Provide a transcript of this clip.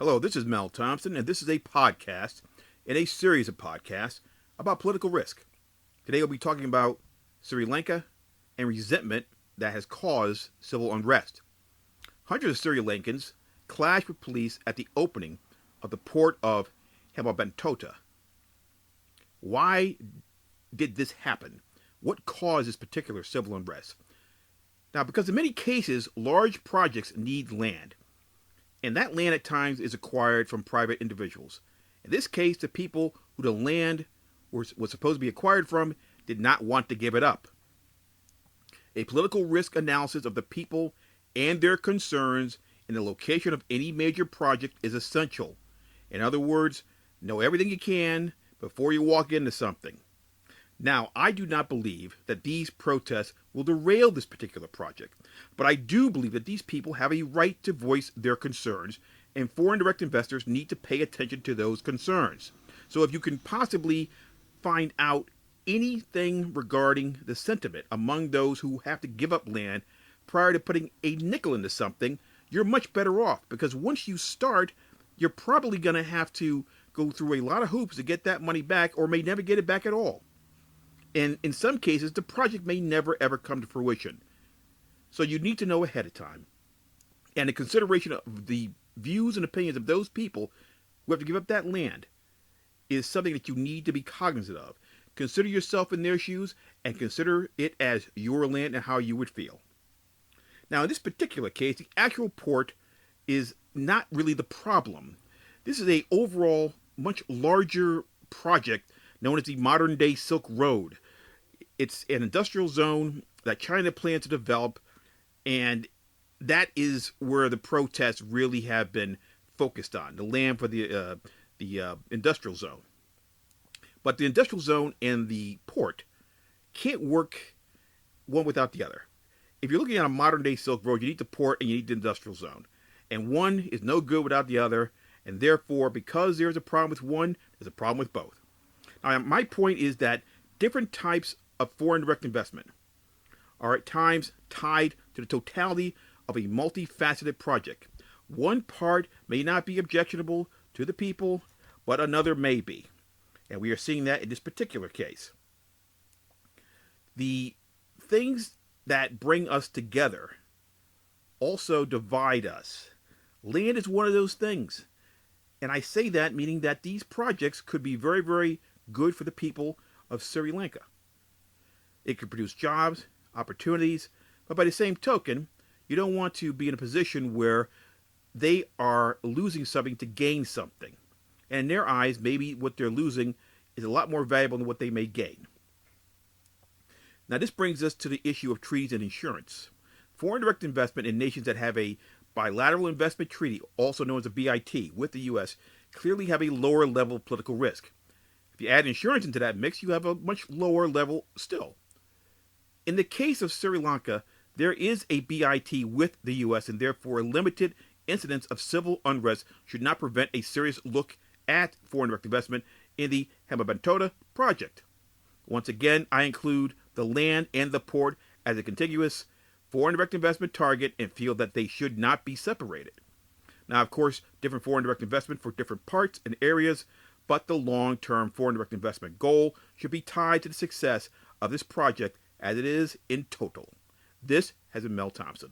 Hello, this is Mel Thompson, and this is a podcast in a series of podcasts about political risk. Today we'll be talking about Sri Lanka and resentment that has caused civil unrest. Hundreds of Sri Lankans clashed with police at the opening of the port of Hambantota. Why did this happen? What caused this particular civil unrest? Now, because in many cases, large projects need land. And that land at times is acquired from private individuals. In this case, the people who the land was supposed to be acquired from did not want to give it up. A political risk analysis of the people and their concerns in the location of any major project is essential. In other words, know everything you can before you walk into something. Now, I do not believe that these protests will derail this particular project, but I do believe that these people have a right to voice their concerns, and foreign direct investors need to pay attention to those concerns. So if you can possibly find out anything regarding the sentiment among those who have to give up land prior to putting a nickel into something, you're much better off, because once you start, you're probably going to have to go through a lot of hoops to get that money back, or may never get it back at all. And in some cases, the project may never ever come to fruition. So you need to know ahead of time. And in consideration of the views and opinions of those people who have to give up that land is something that you need to be cognizant of. Consider yourself in their shoes and consider it as your land and how you would feel. Now, in this particular case, the actual port is not really the problem. This is a overall much larger project known as the modern-day Silk Road. It's an industrial zone that China plans to develop, and that is where the protests really have been focused on, the land for the industrial zone. But the industrial zone and the port can't work one without the other. If you're looking at a modern-day Silk Road, you need the port and you need the industrial zone. And one is no good without the other, and therefore, because there's a problem with one, there's a problem with both. Now, my point is that different types of foreign direct investment are at times tied to the totality of a multifaceted project. One part may not be objectionable to the people, but another may be. And we are seeing that in this particular case. The things that bring us together also divide us. Land is one of those things. And I say that meaning that these projects could be very, very good for the people of Sri Lanka. It could produce jobs, opportunities, but by the same token, you don't want to be in a position where they are losing something to gain something. And in their eyes, maybe what they're losing is a lot more valuable than what they may gain. Now, this brings us to the issue of treaties and insurance. Foreign direct investment in nations that have a bilateral investment treaty, also known as a BIT, with the U.S., clearly have a lower level of political risk. If you add insurance into that mix, you have a much lower level still. In the case of Sri Lanka, there is a BIT with the U.S., and therefore a limited incidence of civil unrest should not prevent a serious look at foreign direct investment in the Hambantota project. Once again, I include the land and the port as a contiguous foreign direct investment target and feel that they should not be separated. Now, of course, different foreign direct investment for different parts and areas, but the long-term foreign direct investment goal should be tied to the success of this project as it is in total. This has been Mel Thompson.